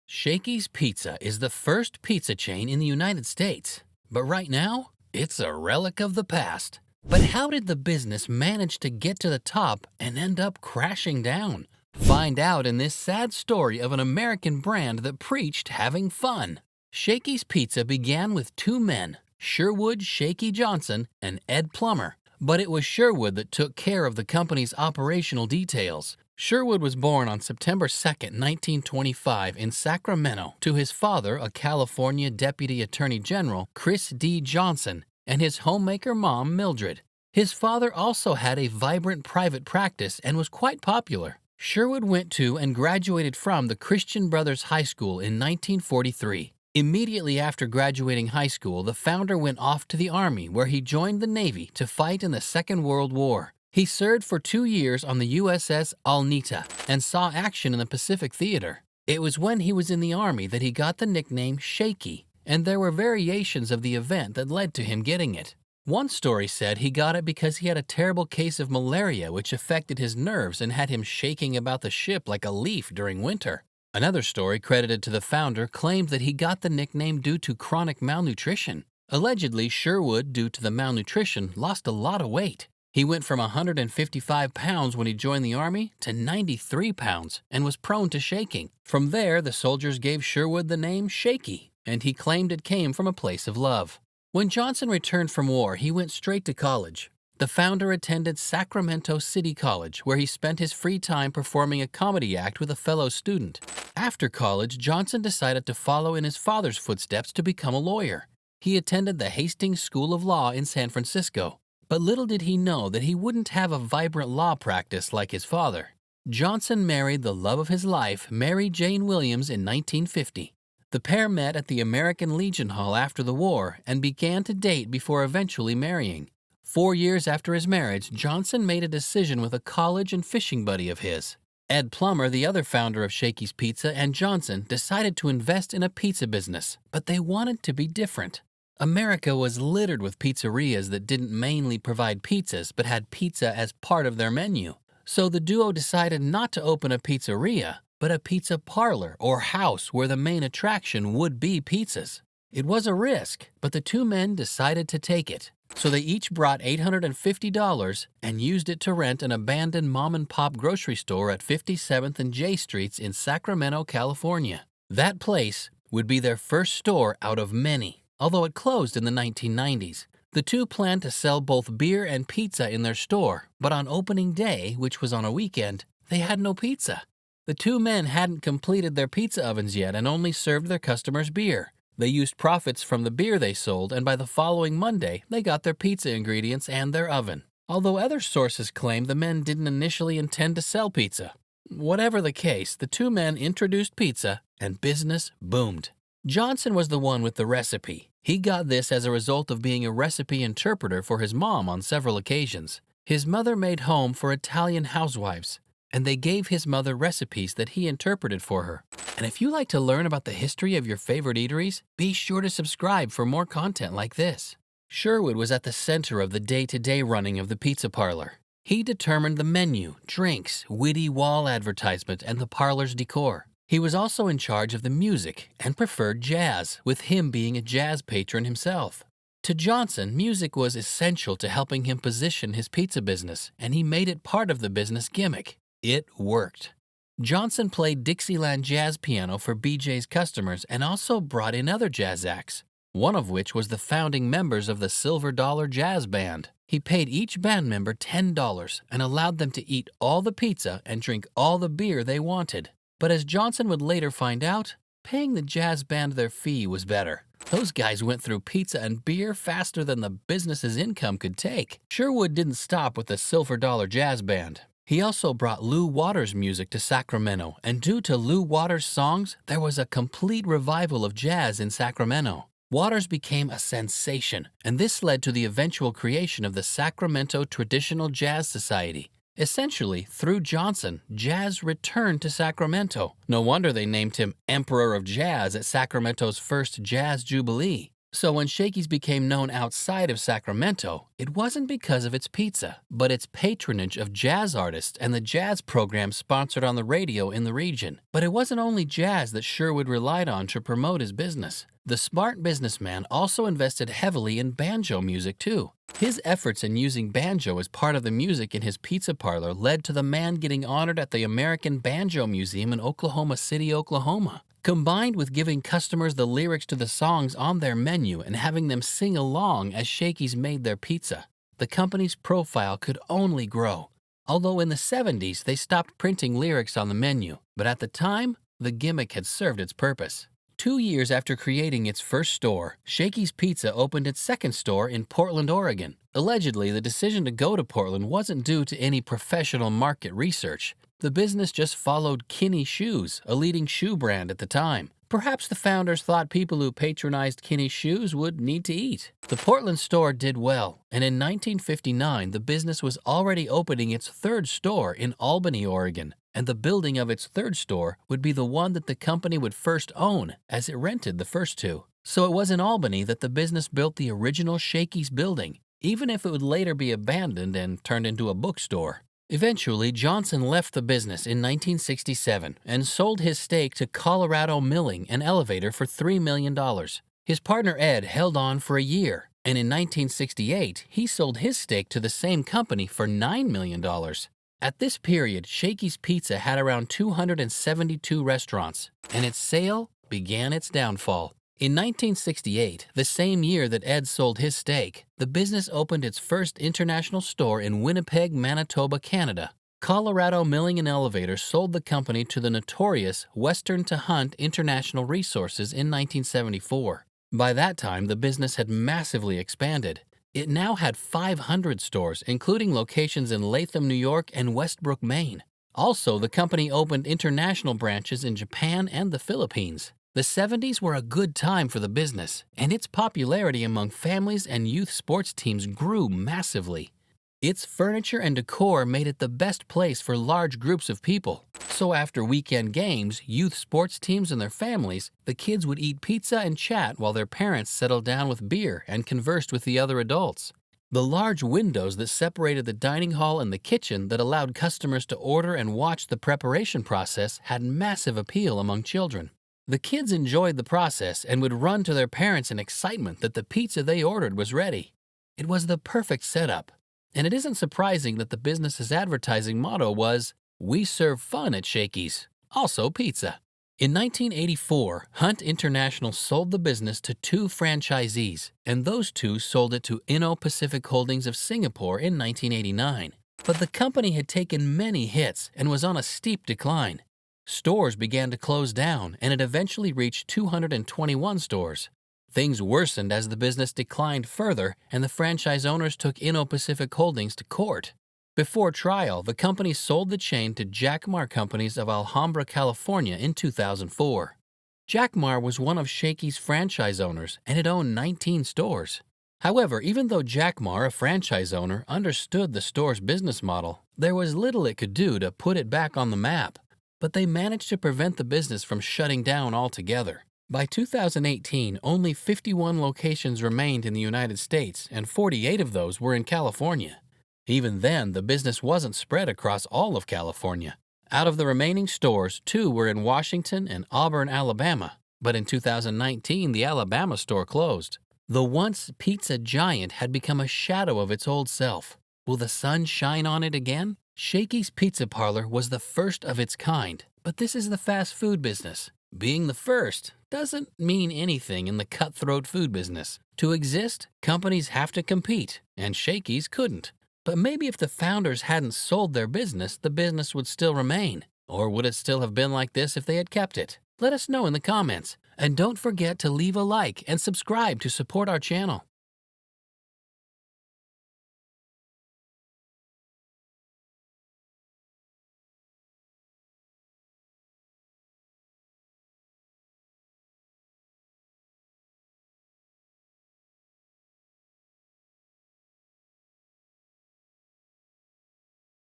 Shakey's Pizza is the first pizza chain in the United States, but right now, it's a relic of the past. But how did the business manage to get to the top and end up crashing down? Find out in this sad story of an American brand that preached having fun. Shakey's Pizza began with two men, Sherwood Shakey Johnson and Ed Plummer, but it was Sherwood that took care of the company's operational details. Sherwood was born on September 2, 1925 in Sacramento to his father, a California Deputy Attorney General, Chris D. Johnson, and his homemaker mom, Mildred. His father also had a vibrant private practice and was quite popular. Sherwood went to and graduated from the Christian Brothers High School in 1943. Immediately after graduating high school, the founder went off to the Army, where he joined the Navy to fight in the Second World War. He served for 2 years on the USS Alnita and saw action in the Pacific Theater. It was when he was in the Army that he got the nickname Shakey, and there were variations of the event that led to him getting it. One story said he got it because he had a terrible case of malaria which affected his nerves and had him shaking about the ship like a leaf during winter. Another story credited to the founder claimed that he got the nickname due to chronic malnutrition. Allegedly, Sherwood, due to the malnutrition, lost a lot of weight. He went from 155 pounds when he joined the Army to 93 pounds and was prone to shaking. From there, the soldiers gave Sherwood the name Shakey, and he claimed it came from a place of love. When Johnson returned from war, he went straight to college. The founder attended Sacramento City College, where he spent his free time performing a comedy act with a fellow student. After college, Johnson decided to follow in his father's footsteps to become a lawyer. He attended the Hastings School of Law in San Francisco. But little did he know that he wouldn't have a vibrant law practice like his father. Johnson married the love of his life, Mary Jane Williams, in 1950. The pair met at the American Legion Hall after the war and began to date before eventually marrying. 4 years after his marriage, Johnson made a decision with a college and fishing buddy of his. Ed Plummer, the other founder of Shakey's Pizza, and Johnson decided to invest in a pizza business, but they wanted to be different. America was littered with pizzerias that didn't mainly provide pizzas but had pizza as part of their menu. So the duo decided not to open a pizzeria, but a pizza parlor or house where the main attraction would be pizzas. It was a risk, but the two men decided to take it. So they each brought $850 and used it to rent an abandoned mom-and-pop grocery store at 57th and J Streets in Sacramento, California. That place would be their first store out of many. Although it closed in the 1990s, the two planned to sell both beer and pizza in their store, but on opening day, which was on a weekend, they had no pizza. The two men hadn't completed their pizza ovens yet and only served their customers beer. They used profits from the beer they sold, and by the following Monday, they got their pizza ingredients and their oven. Although other sources claim the men didn't initially intend to sell pizza. Whatever the case, the two men introduced pizza, and business boomed. Johnson was the one with the recipe. He got this as a result of being a recipe interpreter for his mom on several occasions. His mother made home for Italian housewives, and they gave his mother recipes that he interpreted for her. And if you like to learn about the history of your favorite eateries, be sure to subscribe for more content like this. Sherwood was at the center of the day-to-day running of the pizza parlor. He determined the menu, drinks, witty wall advertisement, and the parlor's decor. He was also in charge of the music and preferred jazz, with him being a jazz patron himself. To Johnson, music was essential to helping him position his pizza business, and he made it part of the business gimmick. It worked. Johnson played Dixieland jazz piano for BJ's customers and also brought in other jazz acts, one of which was the founding members of the Silver Dollar Jazz Band. He paid each band member $10 and allowed them to eat all the pizza and drink all the beer they wanted. But as Johnson would later find out, paying the jazz band their fee was better. Those guys went through pizza and beer faster than the business's income could take. Sherwood didn't stop with the Silver Dollar Jazz Band. He also brought Lou Waters music to Sacramento, and due to Lou Waters' songs, there was a complete revival of jazz in Sacramento. Waters became a sensation, and this led to the eventual creation of the Sacramento Traditional Jazz Society. Essentially, through Johnson, jazz returned to Sacramento. No wonder they named him Emperor of Jazz at Sacramento's first Jazz Jubilee. So when Shakey's became known outside of Sacramento, it wasn't because of its pizza, but its patronage of jazz artists and the jazz program sponsored on the radio in the region. But it wasn't only jazz that Sherwood relied on to promote his business. The smart businessman also invested heavily in banjo music too. His efforts in using banjo as part of the music in his pizza parlor led to the man getting honored at the American Banjo Museum in Oklahoma City, Oklahoma. Combined with giving customers the lyrics to the songs on their menu and having them sing along as Shakey's made their pizza, the company's profile could only grow. Although in the 70s they stopped printing lyrics on the menu, but at the time, the gimmick had served its purpose. 2 years after creating its first store, Shakey's Pizza opened its second store in Portland, Oregon. Allegedly, the decision to go to Portland wasn't due to any professional market research. The business just followed Kinney Shoes, a leading shoe brand at the time. Perhaps the founders thought people who patronized Kinney Shoes would need to eat. The Portland store did well, and in 1959 the business was already opening its third store in Albany, Oregon, and the building of its third store would be the one that the company would first own, as it rented the first two. So it was in Albany that the business built the original Shakey's building, even if it would later be abandoned and turned into a bookstore. Eventually, Johnson left the business in 1967 and sold his stake to Colorado Milling and Elevator for $3 million. His partner Ed held on for a year, and in 1968, he sold his stake to the same company for $9 million. At this period, Shakey's Pizza had around 272 restaurants, and its sale began its downfall. In 1968, the same year that Ed sold his stake, the business opened its first international store in Winnipeg, Manitoba, Canada. Colorado Milling and Elevator sold the company to the notorious Western to Hunt International Resources in 1974. By that time, the business had massively expanded. It now had 500 stores, including locations in Latham, New York, and Westbrook, Maine. Also, the company opened international branches in Japan and the Philippines. The 70s were a good time for the business, and its popularity among families and youth sports teams grew massively. Its furniture and decor made it the best place for large groups of people. So after weekend games, youth sports teams and their families, the kids would eat pizza and chat while their parents settled down with beer and conversed with the other adults. The large windows that separated the dining hall and the kitchen that allowed customers to order and watch the preparation process had massive appeal among children. The kids enjoyed the process and would run to their parents in excitement that the pizza they ordered was ready. It was the perfect setup, and it isn't surprising that the business's advertising motto was, "We serve fun at Shakey's, also pizza." In 1984, Hunt International sold the business to 2 franchisees, and those 2 sold it to Inno Pacific Holdings of Singapore in 1989. But the company had taken many hits and was on a steep decline. Stores began to close down, and it eventually reached 221 stores. Things worsened as the business declined further, and the franchise owners took Inno Pacific Holdings to court. Before trial, the company sold the chain to Jackmar Companies of Alhambra, California in 2004. Jackmar was one of Shakey's franchise owners, and it owned 19 stores. However, even though Jackmar, a franchise owner, understood the store's business model, there was little it could do to put it back on the map. But they managed to prevent the business from shutting down altogether. By 2018, only 51 locations remained in the United States, and 48 of those were in California. Even then, the business wasn't spread across all of California. Out of the remaining stores, 2 were in Washington and Auburn, Alabama. But in 2019, the Alabama store closed. The once pizza giant had become a shadow of its old self. Will the sun shine on it again? Shakey's Pizza Parlor was the first of its kind, but this is the fast food business. Being the first doesn't mean anything in the cutthroat food business. To exist, companies have to compete, and Shakey's couldn't. But maybe if the founders hadn't sold their business, the business would still remain. Or would it still have been like this if they had kept it? Let us know in the comments. And don't forget to leave a like and subscribe to support our channel.